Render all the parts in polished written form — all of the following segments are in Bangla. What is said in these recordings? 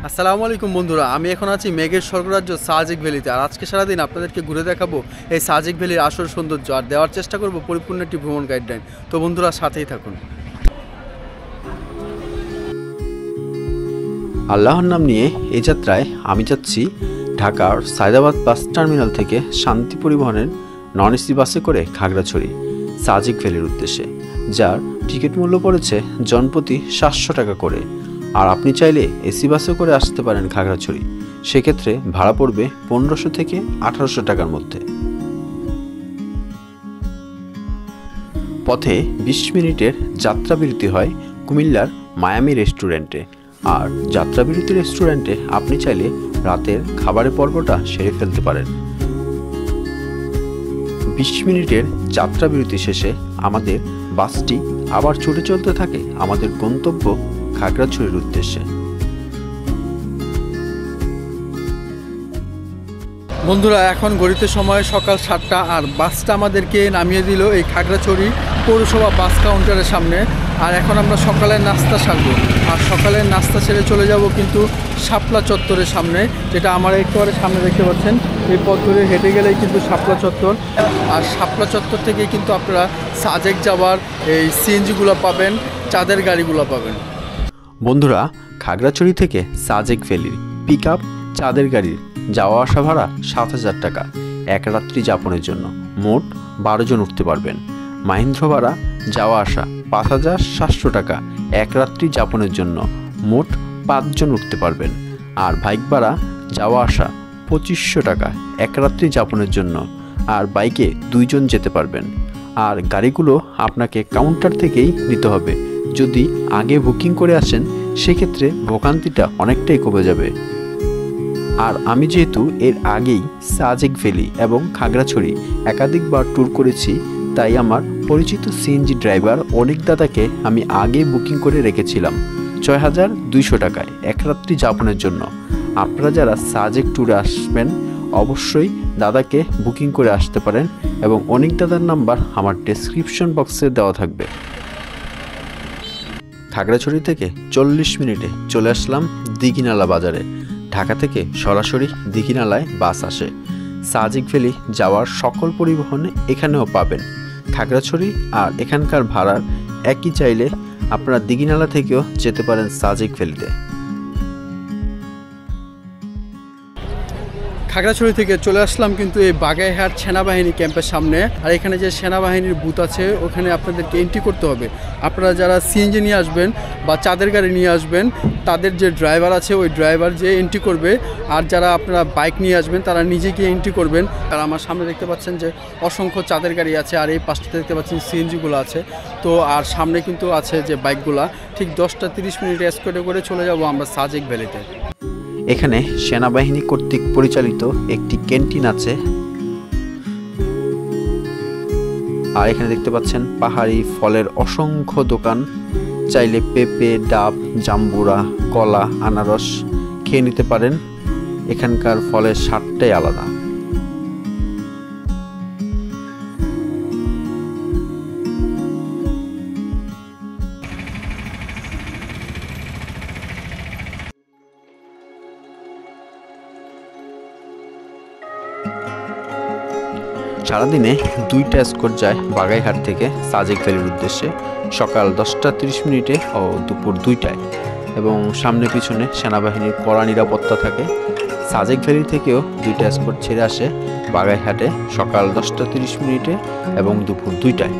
আসসালামু আলাইকুম বন্ধুরা, আমি এখন আছি মেঘের স্বর্গরাজ্য সাজেক ভ্যালিতে। আর আজকে সারাদিন আপনাদেরকে ঘুরে দেখাবো এই সাজেক ভ্যালির আসল সৌন্দর্য আর দেওয়ার চেষ্টা করব পরিপূর্ণ একটি ভ্রমণ গাইডলাইন। তো বন্ধুরা সাথেই থাকুন। আল্লাহর নাম নিয়ে এই যাত্রায় আমি যাচ্ছি ঢাকার সায়দাবাদ বাস টার্মিনাল থেকে শান্তি পরিবহনের নন এসি বাসে করে খাগড়াছড়ি সাজেক ভ্যালির উদ্দেশ্যে, যার টিকিট মূল্য পড়েছে জনপ্রতি 700 টাকা করে। আর আপনি চাইলে এসি বাসে করে আসতে পারেন খাগড়াছড়ি, সেক্ষেত্রে ভাড়া পড়বে 1500 থেকে 1800 টাকার মধ্যে। পথে 20 মিনিটের যাত্রাবিরতি হয় কুমিল্লার মায়ামি রেস্টুরেন্টে। আর যাত্রাবিরতি রেস্টুরেন্টে আপনি চাইলে রাতের খাবারের পর্বটা সেরে ফেলতে পারেন। 20 মিনিটের যাত্রাবিরতি শেষে আমাদের বাসটি আবার ছুটে চলতে থাকে আমাদের গন্তব্য খাগড়াছড়ির উদ্দেশ্যে। বন্ধুরা এখন ঘড়িতে সময় সকাল 7টা, আর বাসটা আমাদেরকে নামিয়ে দিল এই খাগড়াছড়ি পৌরসভা বাস কাউন্টারের সামনে। আর এখন আমরা সকালের নাস্তা সারবো, আর সকালের নাস্তা সেরে চলে যাব কিন্তু শাপলা চত্বরের সামনে, যেটা আমার একেবারে সামনে দেখতে পাচ্ছেন। এই পথ ধরে হেঁটে গেলেই কিন্তু শাপলা চত্বর, আর শাপলা চত্বর থেকে কিন্তু আপনারা সাজেক যাওয়ার এই সিএনজিগুলো পাবেন, চাঁদের গাড়িগুলো পাবেন। বন্ধুরা, খাগড়াছড়ি থেকে সাজেক ভ্যালির পিক আপ চাঁদের গাড়ির যাওয়া আসা ভাড়া 7000 টাকা এক রাত্রি যাপনের জন্য, মোট 12 জন উঠতে পারবেন। মাহিন্দ্র ভাড়া যাওয়া আসা 5700 টাকা এক রাত্রি যাপনের জন্য, মোট 5 জন উঠতে পারবেন। আর বাইক ভাড়া যাওয়া আসা 2500 টাকা এক রাত্রি যাপনের জন্য, আর বাইকে 2 জন যেতে পারবেন। আর গাড়িগুলো আপনাকে কাউন্টার থেকেই নিতে হবে। যদি আগে বুকিং করে আসেন সেক্ষেত্রে ভোগান্তিটা অনেকটাই কমে যাবে। আর আমি যেহেতু এর আগেই সাজেক ভ্যালি এবং খাগড়াছড়ি একাধিকবার ট্যুর করেছি, তাই আমার পরিচিত সিএনজি ড্রাইভার অনেক দাদাকে আমি আগে বুকিং করে রেখেছিলাম 6200 টাকায় এক রাত্রি যাপনের জন্য। আপনারা যারা সাজেক ট্যুরে আসবেন অবশ্যই দাদাকে বুকিং করে আসতে পারেন, এবং অনেক দাদার নাম্বার আমার ডেসক্রিপশন বক্সে দেওয়া থাকবে। খাগড়াছড়ি থেকে 40 মিনিটে চলে আসলাম দিঘিনালা বাজারে। ঢাকা থেকে সরাসরি দিঘিনালায় বাস আসে। সাজেক ভ্যালি যাওয়ার সকল পরিবহন এখানেও পাবেন। খাগড়াছড়ি আর এখানকার ভাড়ার একই, চাইলে আপনারা দিঘিনালা থেকেও যেতে পারেন সাজেক ভ্যালিতে। খাগড়াছড়ি থেকে চলে আসলাম কিন্তু এই বাগাইহাট সেনাবাহিনী ক্যাম্পের সামনে। আর এখানে যে সেনাবাহিনীর বুথ আছে ওখানে আপনাদেরকে এন্ট্রি করতে হবে। আপনারা যারা সিএনজি নিয়ে আসবেন বা চাঁদের গাড়ি নিয়ে আসবেন, তাদের যে ড্রাইভার আছে ওই ড্রাইভার যে এন্ট্রি করবে। আর যারা আপনারা বাইক নিয়ে আসবেন তারা নিজে গিয়ে এন্ট্রি করবেন। আর আমার সামনে দেখতে পাচ্ছেন যে অসংখ্য চাঁদের গাড়ি আছে, আর এই পাশটাতে দেখতে পাচ্ছেন সিএনজিগুলো আছে। তো আর সামনে কিন্তু আছে যে বাইকগুলা। ঠিক 10টা 30 মিনিট এসকর্টে করে চলে যাব আমরা সাজেক ভ্যালিতে। এখানে সেনাবাহিনী কর্তৃক পরিচালিত একটি ক্যান্টিন আছে। আর এখানে দেখতে পাচ্ছেন পাহাড়ি ফলের অসংখ্য দোকান। চাইলে পেঁপে, ডাব, জাম্বুরা, কলা, আনারস খেয়ে নিতে পারেন। এখানকার ফলের স্বাদটাই আলাদা। সারাদিনে 2টা এসকর্ট যায় বাগাইহাট থেকে সাজেক ভ্যালির উদ্দেশ্যে, সকাল 10টা 30 মিনিটে ও দুপুর 2টায়, এবং সামনে পিছনে সেনাবাহিনীর কড়া নিরাপত্তা থাকে। সাজেক ভ্যালি থেকেও 2টা এসকর্ট ছেড়ে আসে বাগাইহাটে সকাল 10টা 30 মিনিটে এবং দুপুর 2টায়।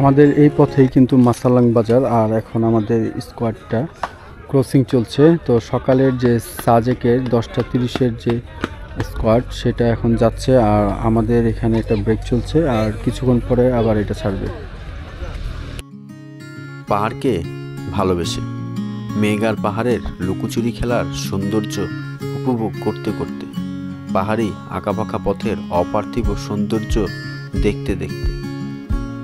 আমাদের এই পথেই কিন্তু মাসালাং বাজার। আর এখন আমাদের স্কোয়াডটা ক্রসিং চলছে। তো সকালের যে সাজেকের 10টা 30-এর যে স্কোয়াড সেটা এখন যাচ্ছে, আর আমাদের এখানে একটা ব্রেক চলছে, আর কিছুক্ষণ পরে আবার এটা ছাড়বে। পাহাড়কে ভালোবেসে মেঘ আর পাহাড়ের লুকোচুরি খেলার সৌন্দর্য উপভোগ করতে করতে পাহাড়ি আঁকাবাঁকা পথের অপার্থিব সৌন্দর্য দেখতে দেখতে,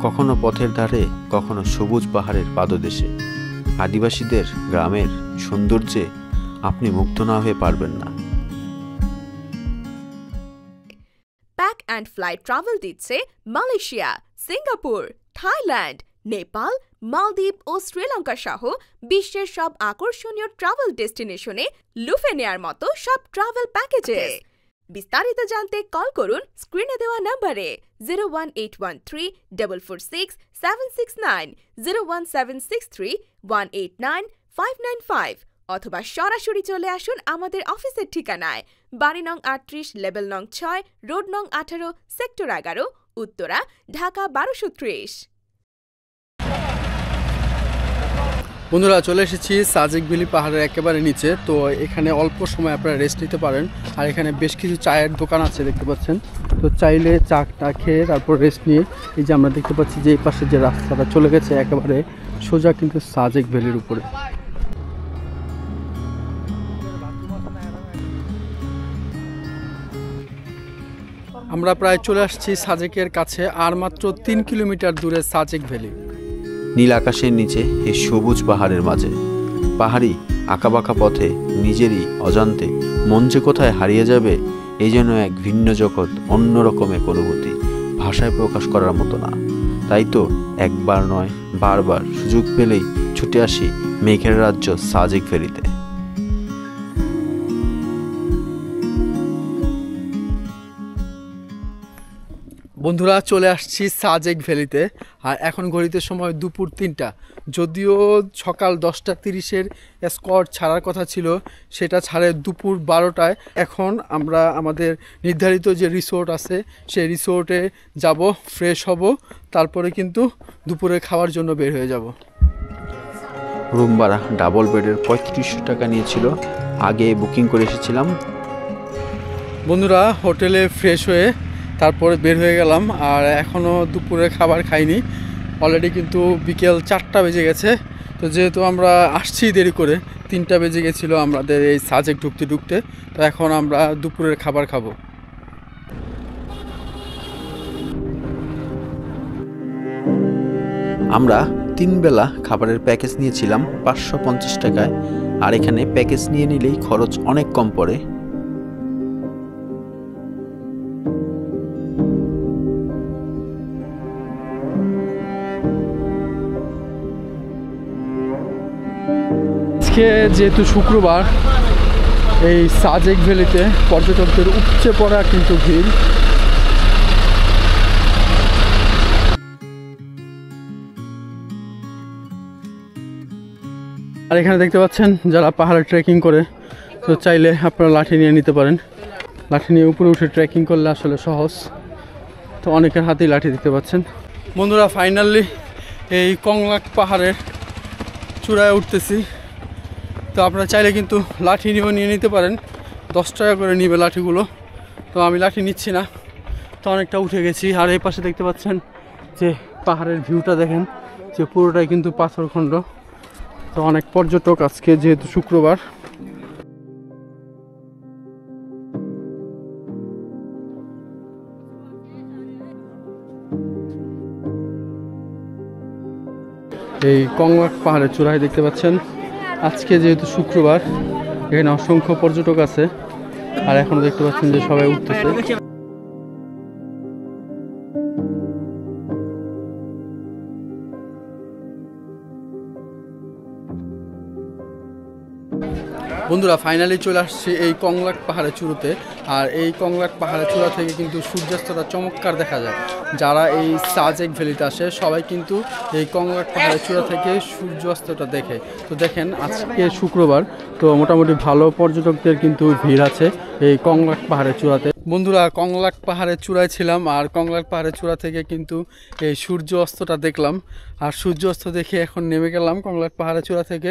কখনো পথের ধারে কখনো সবুজ পাহাড়ের পাদদেশে আদিবাসীদের গ্রামের সৌন্দর্যে আপনি মুগ্ধ না হয়ে পারবেন না। প্যাক অ্যান্ড ফ্লাইট ট্রাভেল দিচ্ছে মালয়েশিয়া, সিঙ্গাপুর, থাইল্যান্ড, নেপাল, মালদ্বীপ ও শ্রীলঙ্কা সহ বিশ্বের সব আকর্ষণীয় ট্রাভেল ডেস্টিনেশনে লুফে নেয়ার মতো সব ট্রাভেল প্যাকেজে। বিস্তারিত জানতে কল করুন স্ক্রিনে দেওয়া নম্বরে 01813446769, 01763189595 অথবা সরাসরি চলে আসুন আমাদের অফিসের ঠিকানায়, বাড়ি নং 38, লেভেল নং 6, রোড নং 18, সেক্টর 11, উত্তরা, ঢাকা 1230। বন্ধুরা চলে এসেছি সাজেক ভ্যালি পাহাড়ের একেবারে নিচে। তো এখানে অল্প সময় আপনারা রেস্ট নিতে পারেন, আর এখানে বেশ কিছু চায়ের দোকান আছে দেখতে পাচ্ছেন। তো চাইলে চাটা খেয়ে তারপর রেস্ট নিয়ে এই যে আমরা দেখতে পাচ্ছি যে এই পাশে যে রাস্তাটা চলে গেছে একেবারে সোজা কিন্তু সাজেক ভ্যালির উপরে। আমরা প্রায় চলে আসছি সাজেকের কাছে, আর মাত্র 3 কিলোমিটার দূরে সাজেক ভ্যালি। নীল আকাশের নিচে এই সবুজ পাহাড়ের মাঝে পাহাড়ি আঁকাবাঁকা পথে নিজেরই অজান্তে মন যে কোথায় হারিয়ে যাবে, এই যেন এক ভিন্ন জগৎ, অন্যরকম এক অনুভূতি, ভাষায় প্রকাশ করার মতো না। তাই তো একবার নয় বারবার সুযোগ পেলেই ছুটে আসি মেঘের রাজ্য সাজেক ভ্যালিতে। বন্ধুরা চলে আসছি সাজেক ভ্যালিতে, আর এখন ঘড়িতে সময় দুপুর 3টা। যদিও সকাল 10:30-এর স্কট ছাড়ার কথা ছিল, সেটা ছাড়ে দুপুর 12টায়। এখন আমরা আমাদের নির্ধারিত যে রিসোর্ট আছে সেই রিসোর্টে যাব, ফ্রেশ হব, তারপরে কিন্তু দুপুরে খাওয়ার জন্য বের হয়ে যাব। রুম ভাড়া ডাবল বেডের 3500 টাকা নিয়েছিল, আগে বুকিং করে এসেছিলাম। বন্ধুরা হোটেলে ফ্রেশ হয়ে তারপরে বের হয়ে গেলাম, আর এখনও দুপুরে খাবার খাইনি। অলরেডি কিন্তু বিকেল 4টা বেজে গেছে। তো যেহেতু আমরা আসছি দেরি করে, 3টা বেজে গেছিলো আমাদের এই সাজেক ঢুকতে ঢুকতে, তো এখন আমরা দুপুরের খাবার খাবো। আমরা 3 বেলা খাবারের প্যাকেজ নিয়েছিলাম 550 টাকায়, আর এখানে প্যাকেজ নিয়ে নিলেই খরচ অনেক কম পড়ে। আজকে যেহেতু শুক্রবার, এই সাজেক ভ্যালিতে পর্যটকদের উপচে পড়া কিন্তু ভিড়। আর এখানে দেখতে পাচ্ছেন যারা পাহাড়ে ট্রেকিং করে, তো চাইলে আপনারা লাঠি নিয়ে নিতে পারেন। লাঠি নিয়ে উপরে উঠে ট্রেকিং করলে আসলে সহজ, তো অনেকের হাতেই লাঠি দেখতে পাচ্ছেন। বন্ধুরা ফাইনালি এই কংলাক পাহাড়ের চূড়ায় উঠতেছি। তো আপনারা চাইলে কিন্তু লাঠি নিয়েও নিয়ে নিতে পারেন, 10 টাকা করে নিবে লাঠিগুলো। তো আমি লাঠি নিচ্ছি না, তো অনেকটা উঠে গেছি। আর এই পাশে দেখতে পাচ্ছেন যে পাহাড়ের ভিউটা দেখেন, যে পুরোটাই কিন্তু পাথরখণ্ড। তো অনেক পর্যটক আজকে যেহেতু শুক্রবার। এই কংলাক পাহাড়ের চূড়ায় দেখতে পাচ্ছেন আজকে যেহেতু শুক্রবার, এখানে অসংখ্য পর্যটক আছে, আর এখনো দেখতে পাচ্ছেন যে সবাই উঠতেছে। বন্ধুরা ফাইনালি চলে আসছি এই কংলাক পাহাড়ের চূড়াতে। আর এই কংলাক পাহাড়ের চূড়া থেকে কিন্তু সূর্যাস্তটা চমৎকার দেখা যায়। যারা এই সাজেক ভ্যালিতে আসে সবাই কিন্তু এই কংলাক পাহাড়ের চূড়া থেকে সূর্যাস্তটা দেখে। তো দেখেন আজকে শুক্রবার, তো মোটামুটি ভালো পর্যটকদের কিন্তু ভিড় আছে এই কংলাক পাহাড়ের চূড়াতে। বন্ধুরা কংলাক পাহাড়ের চূড়ায় ছিলাম, আর কংলাক পাহাড়ের চূড়া থেকে কিন্তু এই সূর্য অস্তটা দেখলাম। আর সূর্য অস্ত দেখে এখন নেমে গেলাম কংলাক পাহাড়ের চূড়া থেকে।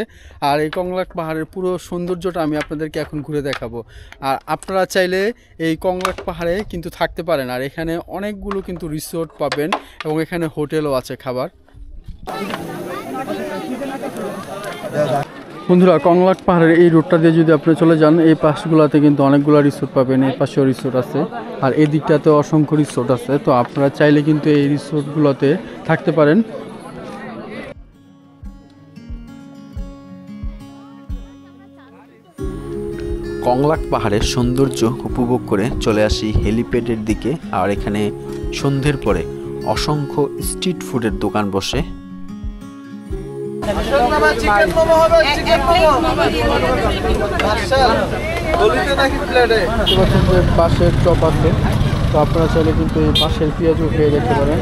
আর এই কংলাক পাহাড়ের পুরো সৌন্দর্যটা আমি আপনাদেরকে এখন ঘুরে দেখাবো। আর আপনারা চাইলে এই কংলাক পাহাড়ে কিন্তু থাকতে পারেন, আর এখানে অনেকগুলো কিন্তু রিসোর্ট পাবেন, এবং এখানে হোটেলও আছে খাবার। বন্ধুরা কংলাক পাহাড়ের এই রোডটা দিয়ে যদি আপনি চলে যান, এই পাশগুলোতে কিন্তু অনেকগুলো রিসোর্ট পাবেন। এই পাশেও রিসোর্ট আছে, আর এই দিকটাতে অসংখ্য রিসোর্ট আছে। তো আপনারা চাইলে কিন্তু এই রিসোর্টগুলোতে থাকতে পারেন। কংলাক পাহাড়ের সৌন্দর্য উপভোগ করে চলে আসি হেলিপ্যাডের দিকে। আর এখানে সন্ধ্যের পরে অসংখ্য স্ট্রিট ফুডের দোকান বসে। বাঁশের চপ আছে, তো আপনারা চাইলে কিন্তু এই বাঁশের পেঁয়াজও খেয়ে দেখতে পারেন।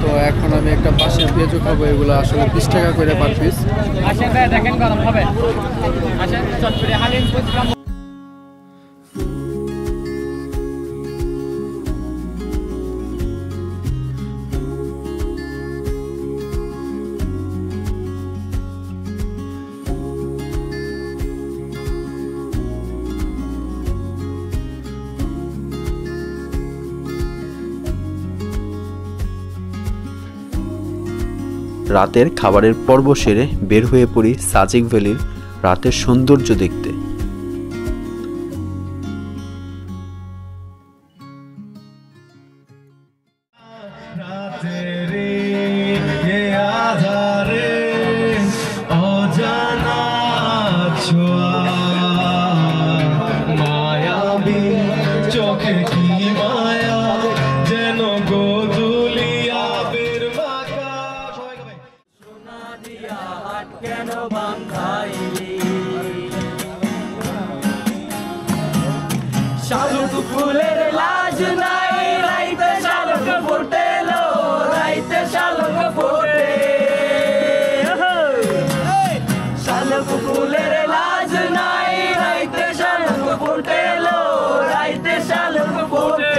তো এখন আমি একটা বাঁশের পেঁয়াজও খাবো, এগুলো আসলে 20 টাকা করে পার পিস। দেখেন গরম হবে। রাতের খাবারের পর্ব সেরে বের হয়ে পড়ি সাজেক ভ্যালির রাতের সৌন্দর্য দেখতে। শালুক ফুলের লাজ নাই, রাইতে শালুক ফোটেলো, রাইতে শালুক ফোটে। শালুক ফুলের লাজ নাই, রাইতে শালুক ফোটেলো, রাইতে শালুক ফোটে।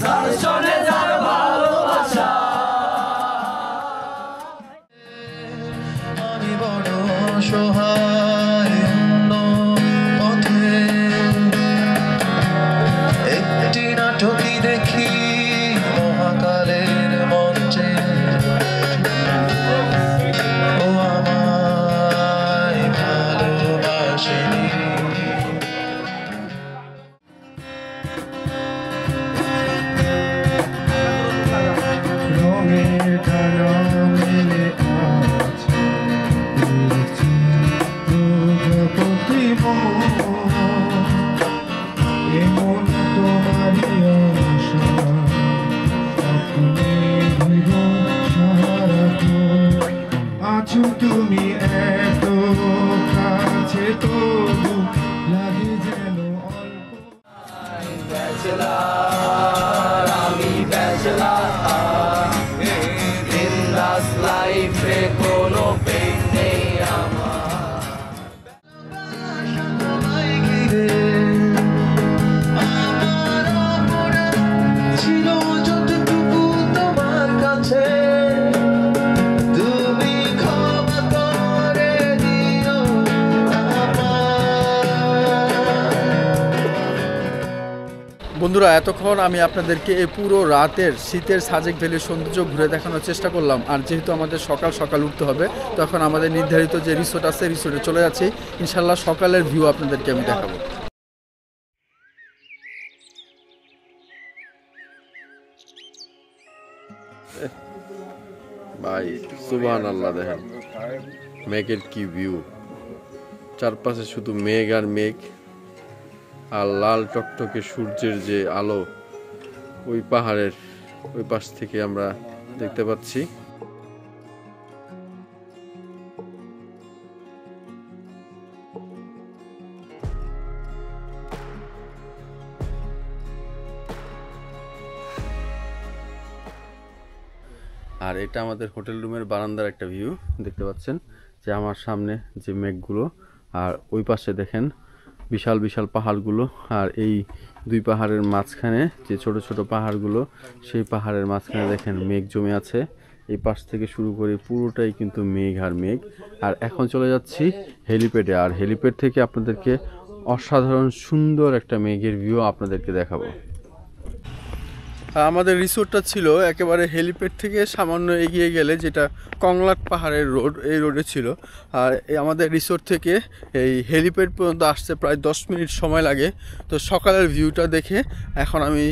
যার শোনে যার ভালোবাসা, আমি বড় সহায় নাটকি দেখি মহাকালের মঞ্চে, ও আমায় ভালোবাসেনি। রঙের খেলা মেলে আছে প্রতিমা, এমন তোমারই আশা, আপনি ভিড় সারাক্ষণ আছো তুমি এত কাছে, তবু লাগে যেন অল্প। ব্যাচেলার আমি ব্যাচেলার, বিন্দাস লাইফে কোনো পেন নেই আমার। বন্ধুরা, এতক্ষণ আমি আপনাদেরকে এই পুরো রাতের শীতের সাজেক ভ্যালির সৌন্দর্য ঘুরে দেখানোর চেষ্টা করলাম। আর যেহেতু আমাদের সকাল সকাল উঠতে হবে, তখন আমাদের নির্ধারিত যে রিসোর্ট আছে রিসোর্টে চলে যাচ্ছি। ইনশাল্লাহ সকালের ভিউ আপনাদেরকে আমি দেখাবো। ভাই সুবহানাল্লাহ, দেখেন মেঘের কি ভিউ, চারপাশে শুধু মেঘ আর মেঘ, আর লাল টকটকে সূর্যের যে আলো ওই পাহাড়ের ওই পাশ থেকে আমরা দেখতে পাচ্ছি। আর এটা আমাদের হোটেল রুমের বারান্দার একটা ভিউ দেখতে পাচ্ছেন, যে আমার সামনে যে মেঘগুলো, আর ওই পাশে দেখেন বিশাল বিশাল পাহাড়গুলো। আর এই দুই পাহাড়ের মাঝখানে যে ছোট ছোট পাহাড়গুলো, সেই পাহাড়ের মাঝখানে দেখেন মেঘ জমে আছে। এই পাশ থেকে শুরু করে পুরোটাই কিন্তু মেঘ আর মেঘ। আর এখন চলে যাচ্ছি হেলিপ্যাডে, আর হেলিপ্যাড থেকে আপনাদেরকে অসাধারণ সুন্দর একটা মেঘের ভিউ আপনাদেরকে দেখাবো। আমাদের রিসোর্টটা ছিল একেবারে হেলিপ্যাড থেকে সামান্য এগিয়ে গেলে, যেটা কংলাক পাহাড়ের রোড, এই রোডে ছিল। আর আমাদের রিসোর্ট থেকে এই হেলিপ্যাড পর্যন্ত আসতে প্রায় 10 মিনিট সময় লাগে। তো সকালের ভিউটা দেখে এখন আমি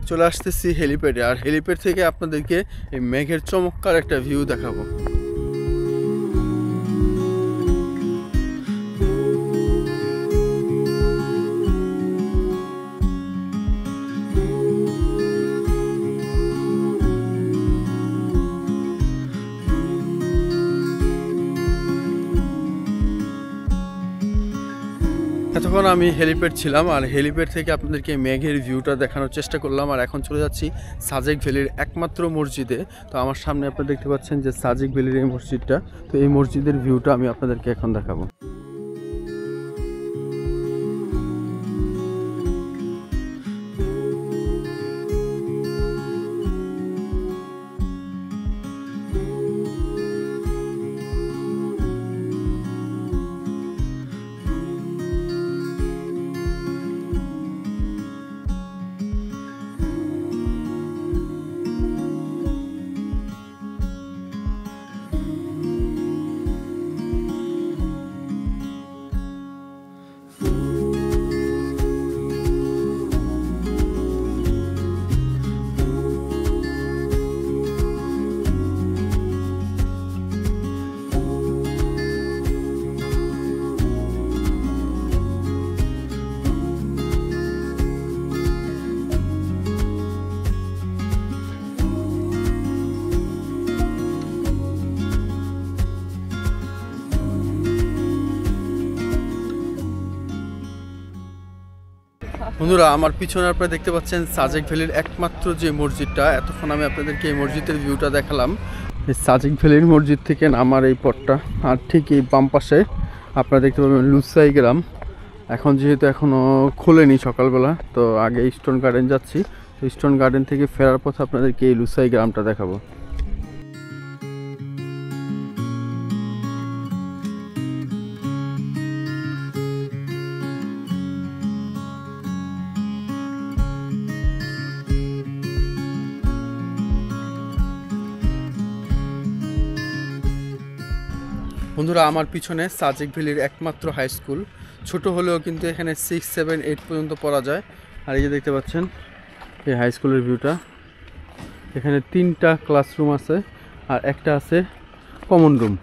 চলে আসতেছি হেলিপ্যাডে, আর হেলিপ্যাড থেকে আপনাদেরকে এই মেঘের চমৎকার একটা ভিউ দেখাবো। এতক্ষণ আমি হেলিপ্যাড ছিলাম, আর হেলিপ্যাড থেকে আপনাদেরকে মেঘের ভিউটা দেখানোর চেষ্টা করলাম। আর এখন চলে যাচ্ছি সাজেক ভ্যালির একমাত্র মসজিদে। তো আমার সামনে আপনারা দেখতে পাচ্ছেন যে সাজেক ভ্যালির এই মসজিদটা। তো এই মসজিদের ভিউটা আমি আপনাদেরকে এখন দেখাবো। বন্ধুরা, আমার পিছনে আপনারা দেখতে পাচ্ছেন সাজেক ভ্যালির একমাত্র যে মসজিদটা। এতক্ষণ আমি আপনাদেরকে এই মসজিদের ভিউটা দেখালাম। এই সাজেক ভ্যালির মসজিদ থেকে নামার এই পথটা, আর ঠিক এই বাম পাশে আপনারা দেখতে পাবেন লুসাই গ্রাম। এখন যেহেতু এখনও খোলেনি সকালবেলা, তো আগে ইস্টার্ন গার্ডেন যাচ্ছি। তো ইস্টার্ন গার্ডেন থেকে ফেরার পথে আপনাদেরকে এই লুসাই গ্রামটা দেখাবো। বন্ধুরা, আমার পিছনে সাজেক ভ্যালির একমাত্র হাই স্কুল। ছোট হলেও কিন্তু এখানে 6, 7, 8 পর্যন্ত পড়া যায়। আর এই যে দেখতে পাচ্ছেন এই হাই স্কুলের ভিউটা। এখানে 3টা ক্লাসরুম আছে আর একটা আছে কমন রুম।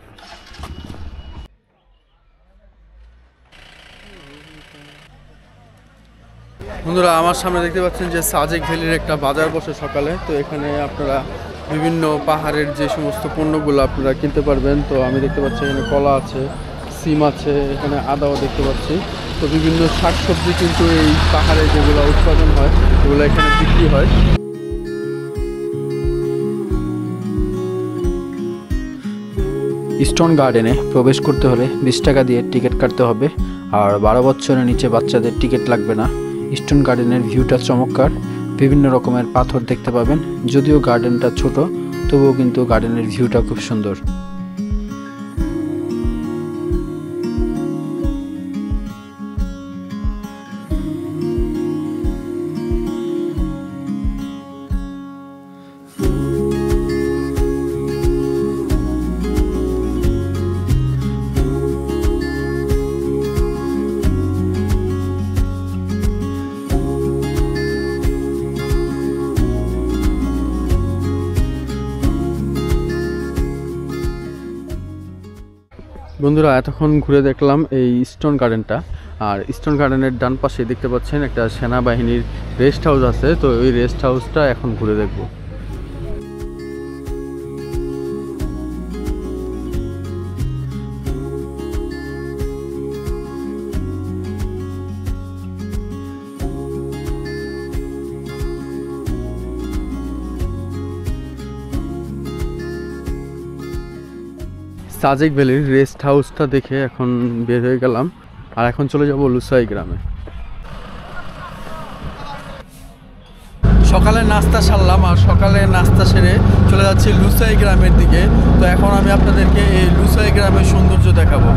বন্ধুরা, আমার সামনে দেখতে পাচ্ছেন যে সাজেক ভ্যালির একটা বাজার বসে সকালে। তো এখানে আপনারা বিভিন্ন পাহাড়ের যে সমস্ত পণ্যগুলো আপনারা কিনতে পারবেন। তো আমি দেখতে পাচ্ছি এখানে কলা আছে, সিম আছে, এখানে আদাও দেখতে পাচ্ছি। তো বিভিন্ন শাকসবজি কিন্তু এই পাহাড়ে যেগুলো উৎপাদন হয় সেগুলো এখানে বিক্রি হয়। ইস্টার্ন গার্ডেনে প্রবেশ করতে হলে 20 টাকা দিয়ে টিকিট কাটতে হবে, আর 12 বছরের নিচে বাচ্চাদের টিকিট লাগবে না। ইস্টার্ন গার্ডেনের ভিউটা চমৎকার, বিভিন্ন রকমের পাথর দেখতে পাবেন। যদিও গার্ডেনটা ছোট, তবুও কিন্তু গার্ডেনের ভিউটা খুব সুন্দর। বন্ধুরা, এতক্ষণ ঘুরে দেখলাম এই ইস্টার্ন গার্ডেনটা। আর ইস্টার্ন গার্ডেনের ডান পাশে দেখতে পাচ্ছেন একটা সেনাবাহিনীর রেস্ট হাউস আছে। তো ওই রেস্ট হাউসটা এখন ঘুরে দেখব। সাজেক ভ্যালির রেস্ট হাউসটা দেখে এখন বের হয়ে গেলাম, আর এখন চলে যাব লুসাই গ্রামে। সকালে নাস্তা সারলাম, আর সকালে নাস্তা সেরে চলে যাচ্ছি লুসাই গ্রামের দিকে। তো এখন আমি আপনাদেরকে এই লুসাই গ্রামের সৌন্দর্য দেখাবো।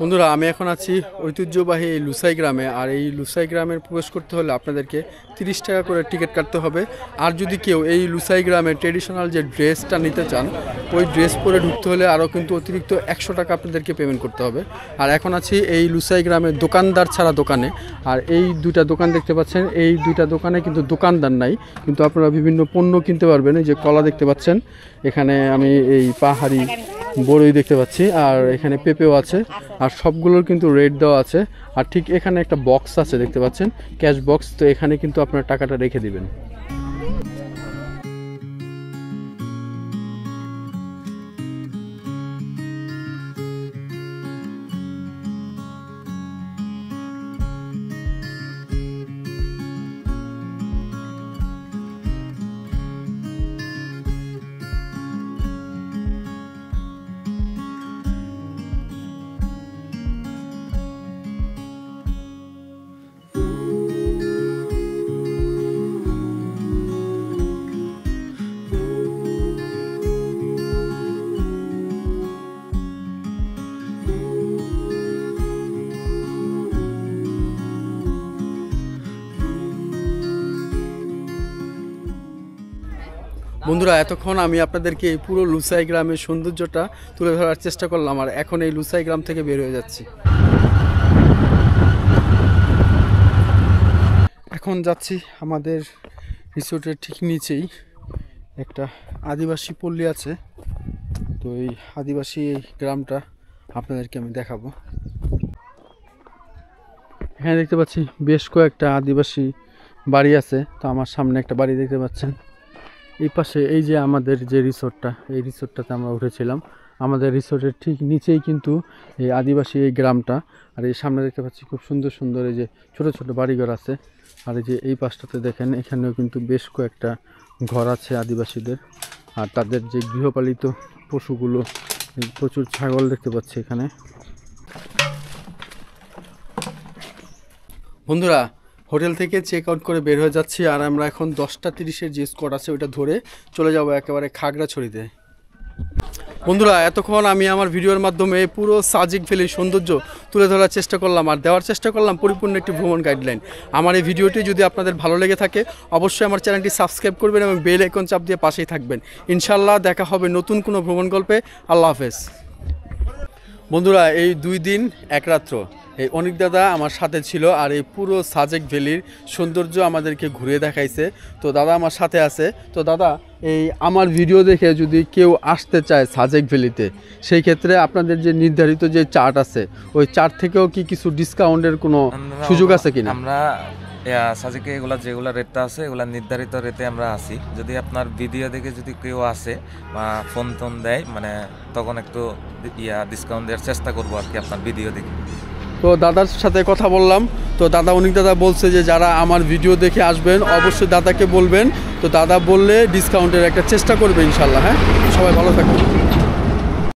বন্ধুরা, আমি এখন আছি ঐতিহ্যবাহী এই লুসাই গ্রামে। আর এই লুসাই গ্রামে প্রবেশ করতে হলে আপনাদেরকে 30 টাকা করে টিকিট কাটতে হবে। আর যদি কেউ এই লুসাই গ্রামের ট্রেডিশনাল যে ড্রেসটা নিতে চান, ওই ড্রেস পরে ঢুকতে হলে আরও কিন্তু অতিরিক্ত 100 টাকা আপনাদেরকে পেমেন্ট করতে হবে। আর এখন আছি এই লুসাই গ্রামের দোকানদার ছাড়া দোকানে। আর এই দুইটা দোকান দেখতে পাচ্ছেন, এই দুইটা দোকানে কিন্তু দোকানদার নাই, কিন্তু আপনারা বিভিন্ন পণ্য কিনতে পারবেন। এই যে কলা দেখতে পাচ্ছেন, এখানে আমি এই পাহাড়ি বড়ই দেখতে পাচ্ছি, আর এখানে পেঁপেও আছে, আর সবগুলোর কিন্তু রেট দেওয়া আছে। আর ঠিক এখানে একটা বক্স আছে দেখতে পাচ্ছেন, ক্যাশ বক্স। তো এখানে কিন্তু আপনার টাকাটা রেখে দিবেন। বন্ধুরা এতক্ষণ আমি আপনাদেরকে এই পুরো লুসাই গ্রামের সৌন্দর্যটা তুলে ধরার চেষ্টা করলাম, আর এখন এই লুসাই গ্রাম থেকে বের হয়ে যাচ্ছি। এখন যাচ্ছি আমাদের রিসোর্টের ঠিক নিচেই একটা আদিবাসী পল্লী আছে, তো এই আদিবাসী এই গ্রামটা আপনাদেরকে আমি দেখাবো। এখানে দেখতে পাচ্ছি বেশ কয়েকটা আদিবাসী বাড়ি আছে, তো আমার সামনে একটা বাড়ি দেখতে পাচ্ছেন। এই পাশে এই যে আমাদের যে রিসোর্টটা, এই রিসোর্টটাতে আমরা উঠেছিলাম, আমাদের রিসোর্টের ঠিক নিচেই কিন্তু এই আদিবাসী এই গ্রামটা। আর এই সামনে দেখতে পাচ্ছি খুব সুন্দর সুন্দর এই যে ছোট ছোট বাড়িঘর আছে। আর এই যে এই পাশটাতে দেখেন এখানেও কিন্তু বেশ কয়েকটা ঘর আছে আদিবাসীদের। আর তাদের যে গৃহপালিত পশুগুলো, প্রচুর ছাগল দেখতে পাচ্ছি এখানে। বন্ধুরা হোটেল থেকে চেক আউট করে বের হয়ে যাচ্ছি, আর আমরা এখন 10টা 30-এর যে স্কট আছে ওইটা ধরে চলে যাব একেবারে খাগড়াছড়িতে। বন্ধুরা এতক্ষণ আমি আমার ভিডিওর মাধ্যমে পুরো সাজেক ভ্যালির সৌন্দর্য তুলে ধরার চেষ্টা করলাম আর দেওয়ার চেষ্টা করলাম পরিপূর্ণ একটি ভ্রমণ গাইডলাইন। আমার এই ভিডিওটি যদি আপনাদের ভালো লেগে থাকে অবশ্যই আমার চ্যানেলটি সাবস্ক্রাইব করবেন এবং বেল আইকন চাপ দিয়ে পাশেই থাকবেন। ইনশাল্লাহ দেখা হবে নতুন কোনো ভ্রমণ গল্পে। আল্লাহ হাফেজ। বন্ধুরা এই 2 দিন 1 রাত্র এই অনিক দাদা আমার সাথে ছিল, আর এই পুরো সাজেক ভ্যালির সৌন্দর্য আমাদেরকে ঘুরে দেখাইছে। তো দাদা আমার সাথে আছে। তো দাদা এই আমার ভিডিও দেখে যদি কেউ আসতে চায় সাজেক ভ্যালিতে, সেই ক্ষেত্রে আপনাদের যে নির্ধারিত যে চার্ট আছে ওই চার্ট থেকেও কি কিছু ডিসকাউন্টের কোনো সুযোগ আছে কিনা? আমরা সাজেকে এগুলা যেগুলা রেটটা আছে এগুলা নির্ধারিত রেটে আমরা আসি। যদি আপনার ভিডিও দেখে যদি কেউ আসে বা ফোন টোন দেয় মানে তখন একটু ডিসকাউন্ট দেওয়ার চেষ্টা করবো আর কি আপনার ভিডিও দেখে। তো দাদার সাথে কথা বললাম, তো দাদা অনিক দাদা বলছে যে যারা আমার ভিডিও দেখে আসবেন অবশ্যই দাদাকে বলবেন, তো দাদা বললে ডিসকাউন্টের একটা চেষ্টা করবে ইনশাল্লাহ। হ্যাঁ, সবাই ভালো থাকবেন।